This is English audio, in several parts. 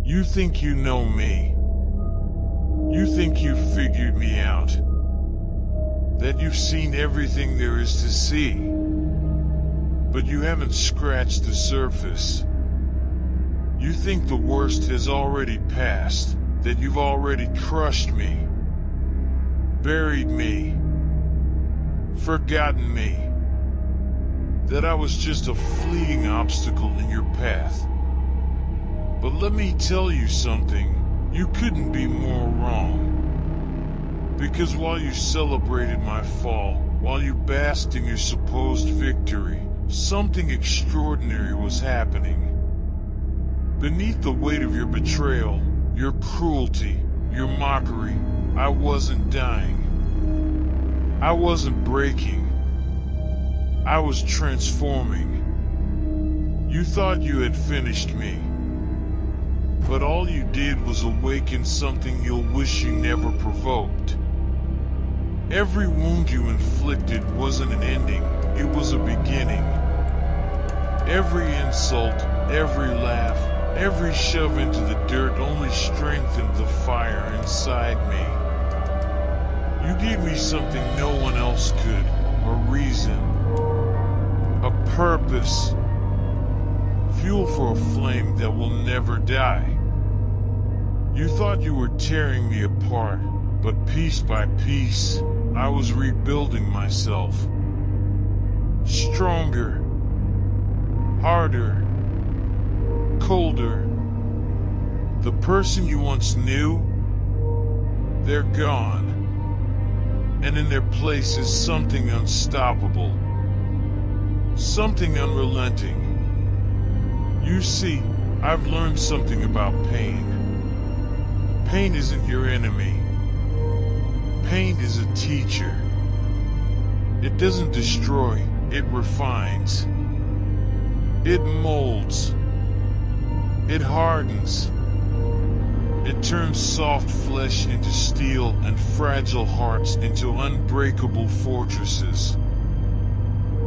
You think you know me. You think you've figured me out. That you've seen everything there is to see. But you haven't scratched the surface. You think the worst has already passed, that you've already crushed me, buried me, forgotten me, that I was just a fleeting obstacle in your path. But let me tell you something, you couldn't be more wrong. Because while you celebrated my fall, while you basked in your supposed victory, something extraordinary was happening. Beneath the weight of your betrayal, your cruelty, your mockery, I wasn't dying. I wasn't breaking. I was transforming. You thought you had finished me. But all you did was awaken something you'll wish you never provoked. Every wound you inflicted wasn't an ending, it was a beginning. Every insult, every laugh, every shove into the dirt only strengthened the fire inside me. You gave me something no one else could, a reason, a purpose, fuel for a flame that will never die. You thought you were tearing me apart, but piece by piece, I was rebuilding myself. Stronger, harder, colder. The person you once knew, they're gone. And in their place is something unstoppable, something unrelenting. You see, I've learned something about pain. Pain isn't your enemy. Pain is a teacher. It doesn't destroy, it refines. It molds. It hardens. It turns soft flesh into steel and fragile hearts into unbreakable fortresses.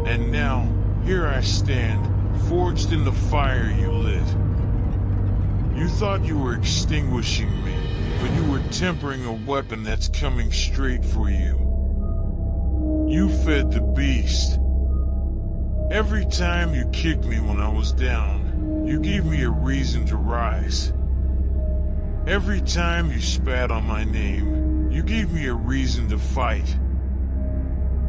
And now, here I stand, forged in the fire you lit. You thought you were extinguishing me, but you were tempering a weapon that's coming straight for you. You fed the beast. Every time you kicked me when I was down, you gave me a reason to rise. Every time you spat on my name, you gave me a reason to fight.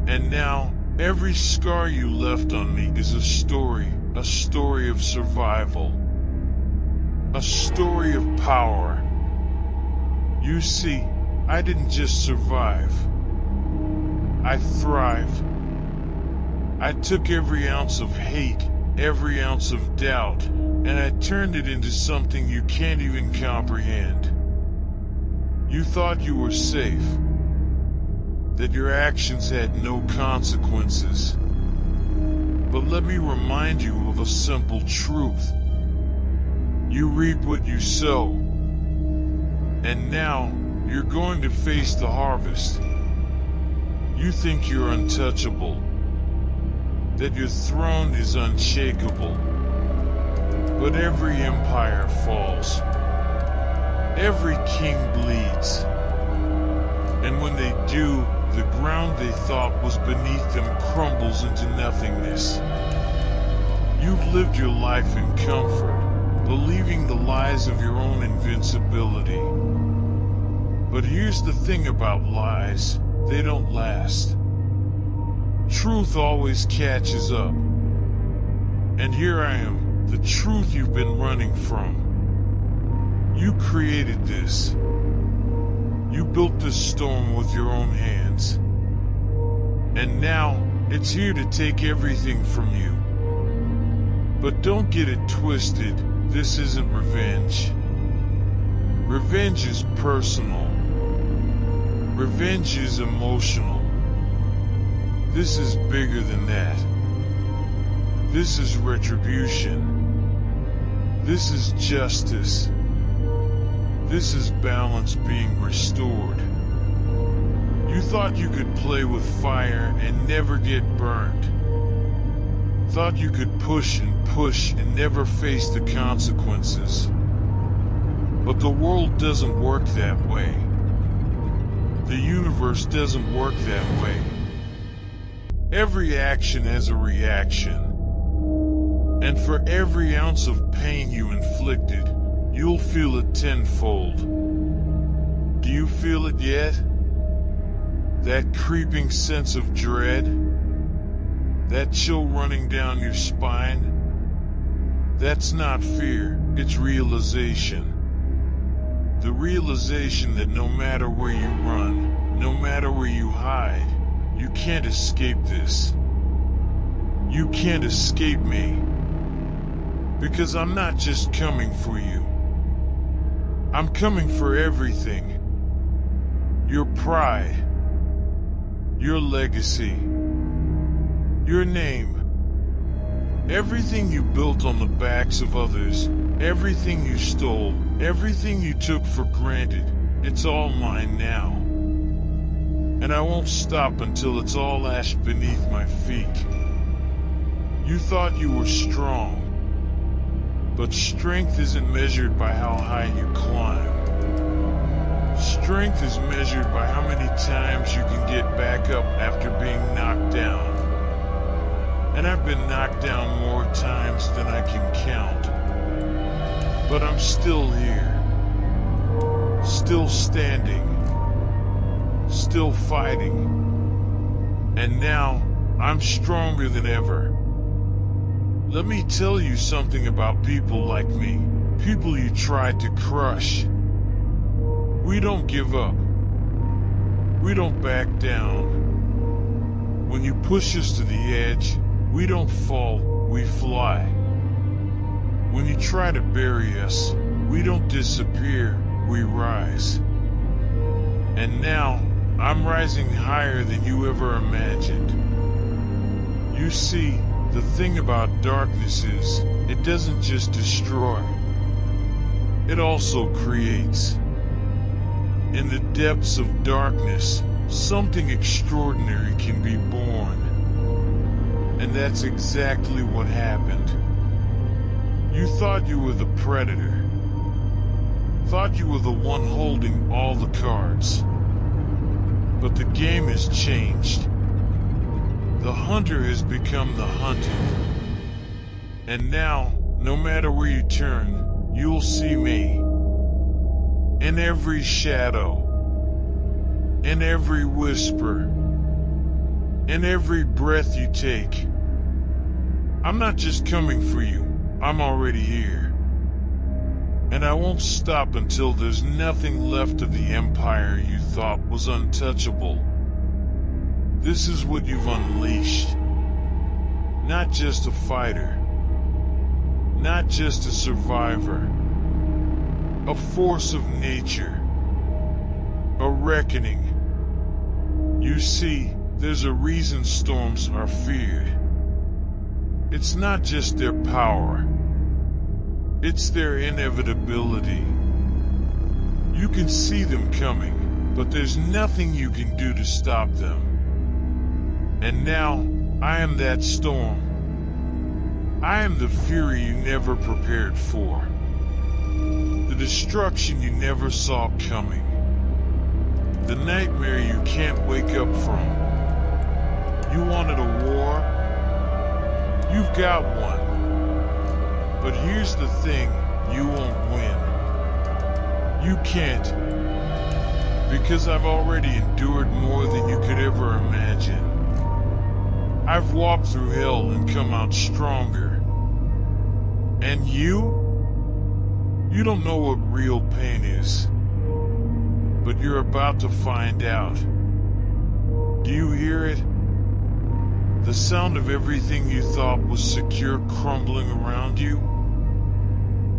And now, every scar you left on me is a story of survival, a story of power. You see, I didn't just survive. I thrived. I took every ounce of hate, every ounce of doubt, and I turned it into something you can't even comprehend. You thought you were safe, that your actions had no consequences. But let me remind you of a simple truth. You reap what you sow. And now, you're going to face the harvest. You think you're untouchable, that your throne is unshakable. But every empire falls. Every king bleeds. And when they do, the ground they thought was beneath them crumbles into nothingness. You've lived your life in comfort, believing the lies of your own invincibility. But here's the thing about lies, they don't last. Truth always catches up. And here I am, the truth you've been running from. You created this. You built this storm with your own hands. And now, it's here to take everything from you. But don't get it twisted, this isn't revenge. Revenge is personal. Revenge is emotional. This is bigger than that. This is retribution. This is justice. This is balance being restored. You thought you could play with fire and never get burned. Thought you could push and never face the consequences. But the world doesn't work that way. The universe doesn't work that way. Every action has a reaction. And for every ounce of pain you inflicted, you'll feel it tenfold. Do you feel it yet? That creeping sense of dread? That chill running down your spine? That's not fear, it's realization. The realization that no matter where you run, no matter where you hide, you can't escape this. You can't escape me. Because I'm not just coming for you. I'm coming for everything. Your pride. Your legacy. Your name. Everything you built on the backs of others. Everything you stole. Everything you took for granted. It's all mine now. And I won't stop until it's all ash beneath my feet. You thought you were strong. But strength isn't measured by how high you climb. Strength is measured by how many times you can get back up after being knocked down. And I've been knocked down more times than I can count. But I'm still here. Still standing. Still fighting. And now, I'm stronger than ever. Let me tell you something about people like me. People you tried to crush. We don't give up. We don't back down. When you push us to the edge, we don't fall, we fly. When you try to bury us, we don't disappear, we rise. And now, I'm rising higher than you ever imagined. You see, the thing about darkness is, it doesn't just destroy. It also creates. In the depths of darkness, something extraordinary can be born. And that's exactly what happened. You thought you were the predator. Thought you were the one holding all the cards. But the game has changed. The hunter has become the hunted. And now, no matter where you turn, you'll see me. In every shadow. In every whisper. In every breath you take. I'm not just coming for you, I'm already here. And I won't stop until there's nothing left of the empire you thought was untouchable. This is what you've unleashed. Not just a fighter. Not just a survivor. A force of nature. A reckoning. You see, there's a reason storms are feared. It's not just their power. It's their inevitability. You can see them coming, but there's nothing you can do to stop them. And now, I am that storm. I am the fury you never prepared for. The destruction you never saw coming. The nightmare you can't wake up from. You wanted a war? You've got one. But here's the thing, you won't win. You can't. Because I've already endured more than you could ever imagine. I've walked through hell and come out stronger. And you? You don't know what real pain is. But you're about to find out. Do you hear it? The sound of everything you thought was secure crumbling around you?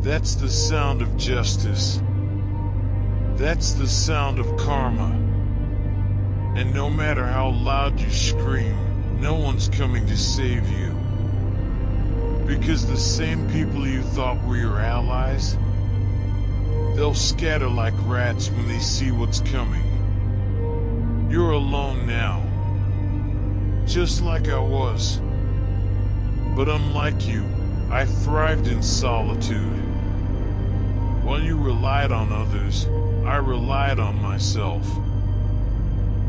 That's the sound of justice. That's the sound of karma. And no matter how loud you scream, no one's coming to save you. Because the same people you thought were your allies, they'll scatter like rats when they see what's coming. You're alone now. Just like I was. But unlike you, I thrived in solitude. While you relied on others, I relied on myself.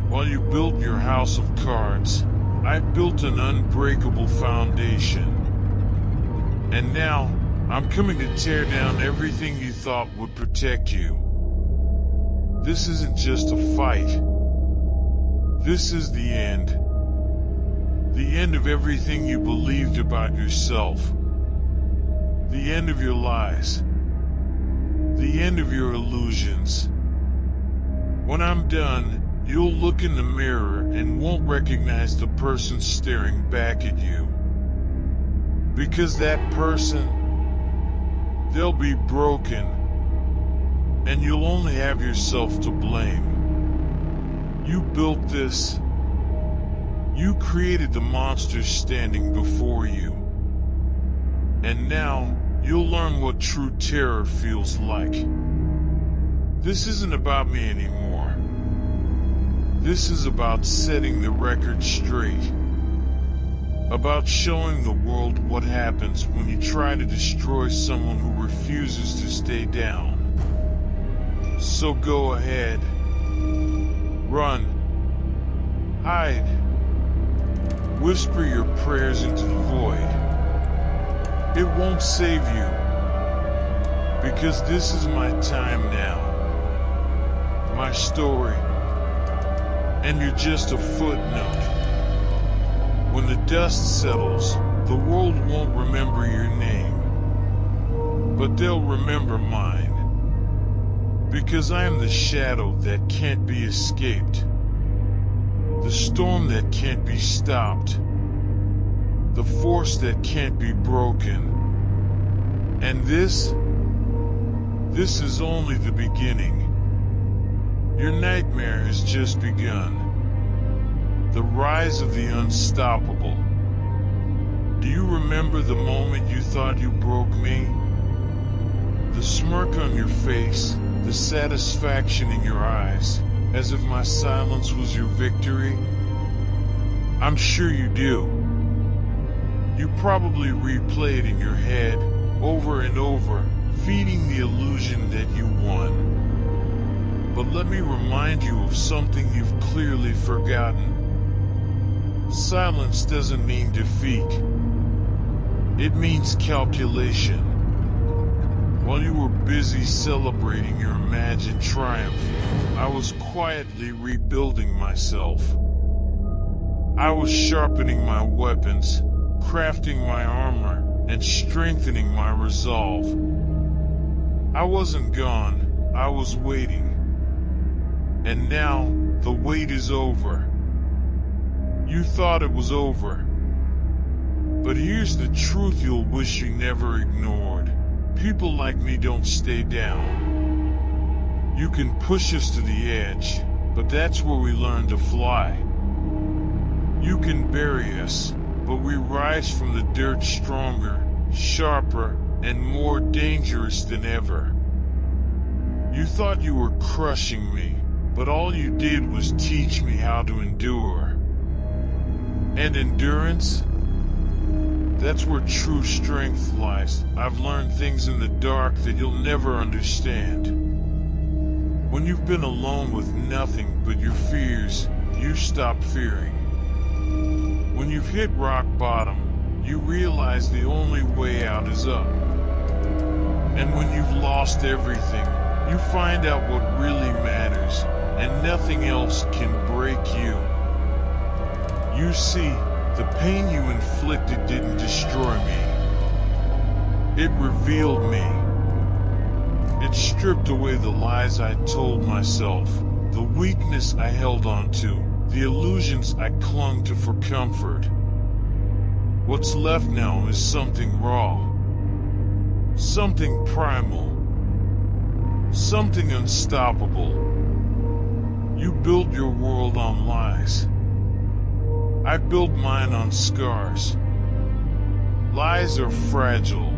While you built your house of cards, I built an unbreakable foundation. And now, I'm coming to tear down everything you thought would protect you. This isn't just a fight. This is the end. The end of everything you believed about yourself. The end of your lies. The end of your illusions. When I'm done, you'll look in the mirror and won't recognize the person staring back at you. Because that person, they'll be broken, and you'll only have yourself to blame. You built this. You created the monster standing before you. And now, you'll learn what true terror feels like. This isn't about me anymore. This is about setting the record straight. About showing the world what happens when you try to destroy someone who refuses to stay down. So go ahead. Run. Hide. Whisper your prayers into the void. It won't save you. Because this is my time now. My story. And you're just a footnote. When the dust settles, the world won't remember your name. But they'll remember mine. Because I am the shadow that can't be escaped. The storm that can't be stopped. The force that can't be broken. And this is only the beginning. Your nightmare has just begun. The rise of the unstoppable. Do you remember the moment you thought you broke me? The smirk on your face, the satisfaction in your eyes, as if my silence was your victory? I'm sure you do. You probably replay it in your head, over and over, feeding the illusion that you won. But let me remind you of something you've clearly forgotten. Silence doesn't mean defeat. It means calculation. While you were busy celebrating your imagined triumph, I was quietly rebuilding myself. I was sharpening my weapons, crafting my armor, and strengthening my resolve. I wasn't gone, I was waiting. And now, the wait is over. You thought it was over. But here's the truth you'll wish you never ignored. People like me don't stay down. You can push us to the edge, but that's where we learn to fly. You can bury us, but we rise from the dirt stronger, sharper, and more dangerous than ever. You thought you were crushing me, but all you did was teach me how to endure. And endurance? That's where true strength lies. I've learned things in the dark that you'll never understand. When you've been alone with nothing but your fears, you stop fearing. When you've hit rock bottom, you realize the only way out is up. And when you've lost everything, you find out what really matters, and nothing else can break you. You see, the pain you inflicted didn't destroy me. It revealed me. It stripped away the lies I told myself, the weakness I held on to, the illusions I clung to for comfort. What's left now is something raw, something primal, something unstoppable. You built your world on lies. I built mine on scars. Lies are fragile.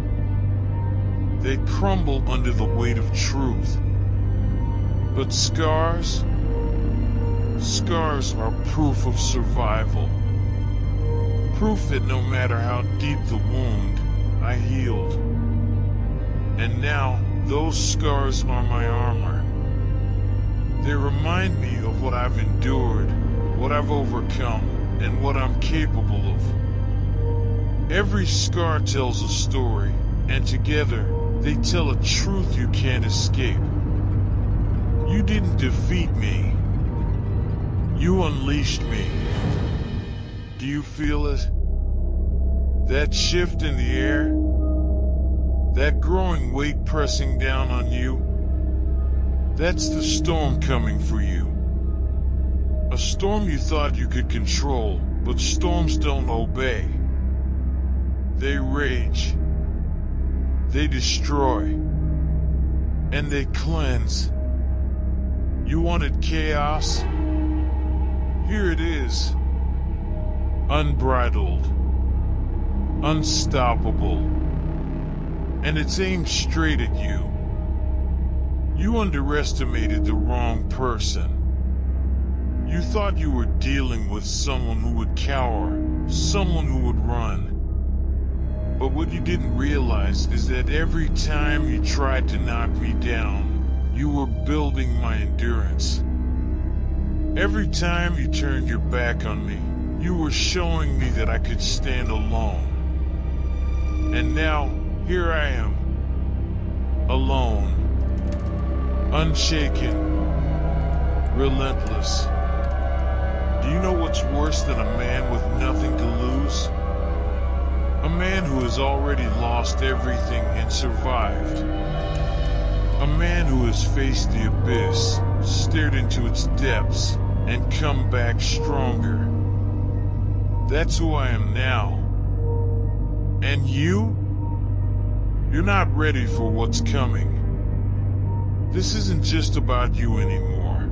They crumble under the weight of truth. But scars are proof of survival. Proof that no matter how deep the wound, I healed. And now, Those scars are my armor. They remind me of what I've endured, what I've overcome, and what I'm capable of. Every scar tells a story, and together, they tell a truth you can't escape. You didn't defeat me. You unleashed me. Do you feel it? That shift in the air? That growing weight pressing down on you? That's the storm coming for you. A storm you thought you could control, but storms don't obey. They rage. They destroy. And they cleanse. You wanted chaos? Here it is. Unbridled. Unstoppable. And it's aimed straight at you. You underestimated the wrong person. You thought you were dealing with someone who would cower, someone who would run. But what you didn't realize is that every time you tried to knock me down, you were building my endurance. Every time you turned your back on me, you were showing me that I could stand alone. And now, here I am, alone, unshaken, relentless. Do you know what's worse than a man with nothing to lose? A man who has already lost everything and survived. A man who has faced the abyss, stared into its depths, and come back stronger. That's who I am now. And you? You're not ready for what's coming. This isn't just about you anymore.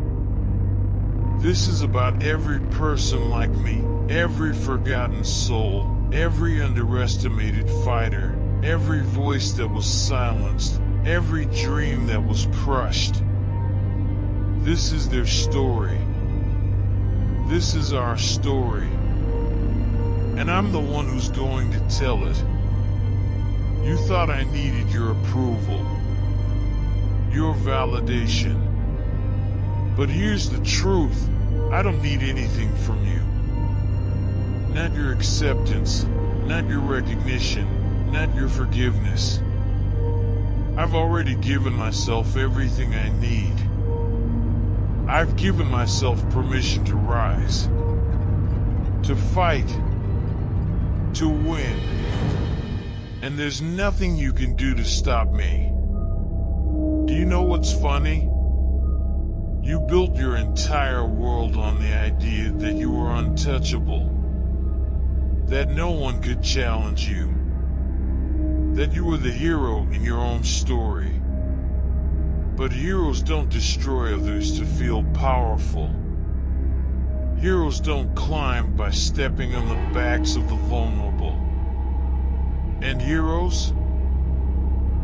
This is about every person like me, every forgotten soul, every underestimated fighter, every voice that was silenced, every dream that was crushed. This is their story. This is our story. And I'm the one who's going to tell it. You thought I needed your approval, your validation. But here's the truth. I don't need anything from you. Not your acceptance, not your recognition, not your forgiveness. I've already given myself everything I need. I've given myself permission to rise, to fight, to win. And there's nothing you can do to stop me. Do you know what's funny? You built your entire world on the idea that you were untouchable, that no one could challenge you, that you were the hero in your own story. But heroes don't destroy others to feel powerful. Heroes don't climb by stepping on the backs of the vulnerable. And heroes?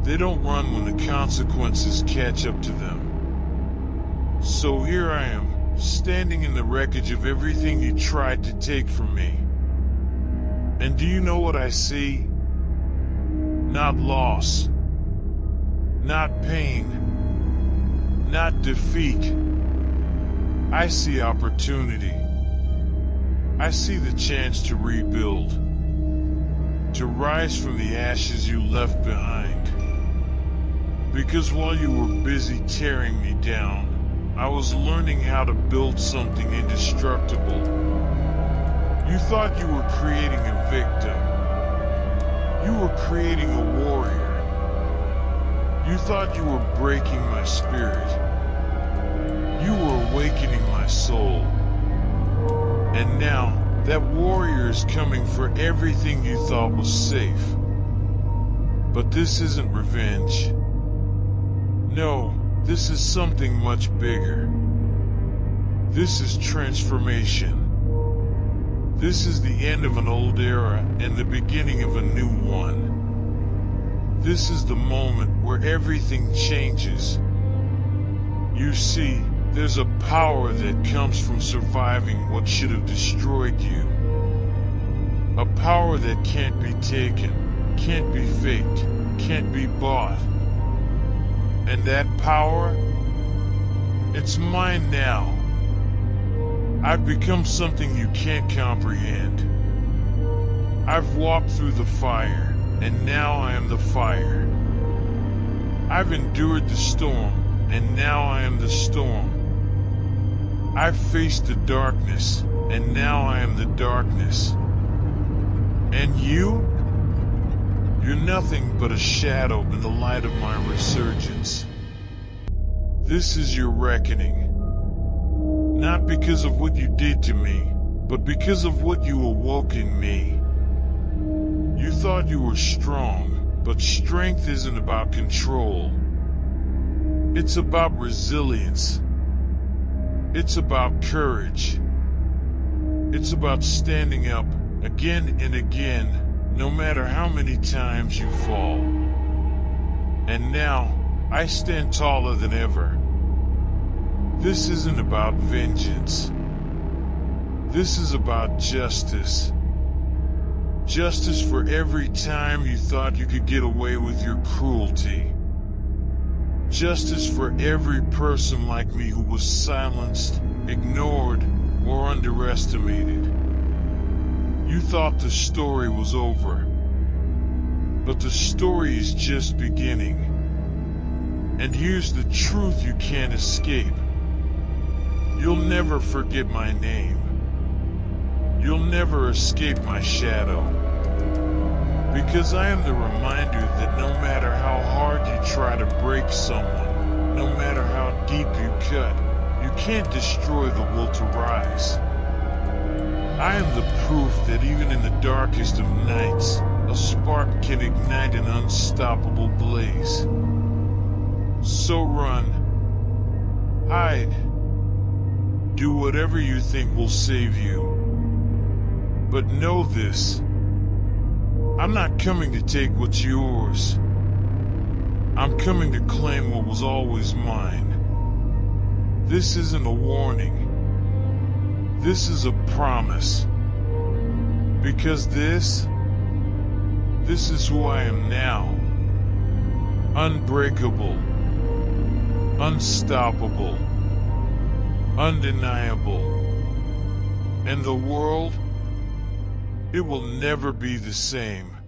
They don't run when the consequences catch up to them. So here I am, standing in the wreckage of everything you tried to take from me. And do you know what I see? Not loss, not pain, not defeat. I see opportunity. I see the chance to rebuild, to rise from the ashes you left behind. Because while you were busy tearing me down, I was learning how to build something indestructible. You thought you were creating a victim. You were creating a warrior. You thought you were breaking my spirit. You were awakening my soul. And now, that warrior is coming for everything you thought was safe. But this isn't revenge. No, this is something much bigger. This is transformation. This is the end of an old era and the beginning of a new one. This is the moment where everything changes. You see, there's a power that comes from surviving what should have destroyed you. A power that can't be taken, can't be faked, can't be bought. And that power, it's mine now. I've become something you can't comprehend. I've walked through the fire, and now I am the fire. I've endured the storm, and now I am the storm. I've faced the darkness, and now I am the darkness. And you? You're nothing but a shadow in the light of my resurgence. This is your reckoning. Not because of what you did to me, but because of what you awoke in me. You thought you were strong, but strength isn't about control. It's about resilience. It's about courage. It's about standing up again and again, no matter how many times you fall. And now, I stand taller than ever. This isn't about vengeance. This is about justice. Justice for every time you thought you could get away with your cruelty. Justice for every person like me who was silenced, ignored, or underestimated. You thought the story was over, but the story is just beginning. And here's the truth you can't escape. You'll never forget my name. You'll never escape my shadow. Because I am the reminder that no matter how hard you try to break someone, no matter how deep you cut, you can't destroy the will to rise. I am the proof that even in the darkest of nights, a spark can ignite an unstoppable blaze. So run, hide, do whatever you think will save you. But know this, I'm not coming to take what's yours. I'm coming to claim what was always mine. This isn't a warning. This is a promise. Because this is who I am now. Unbreakable. Unstoppable. Undeniable. And the world, it will never be the same.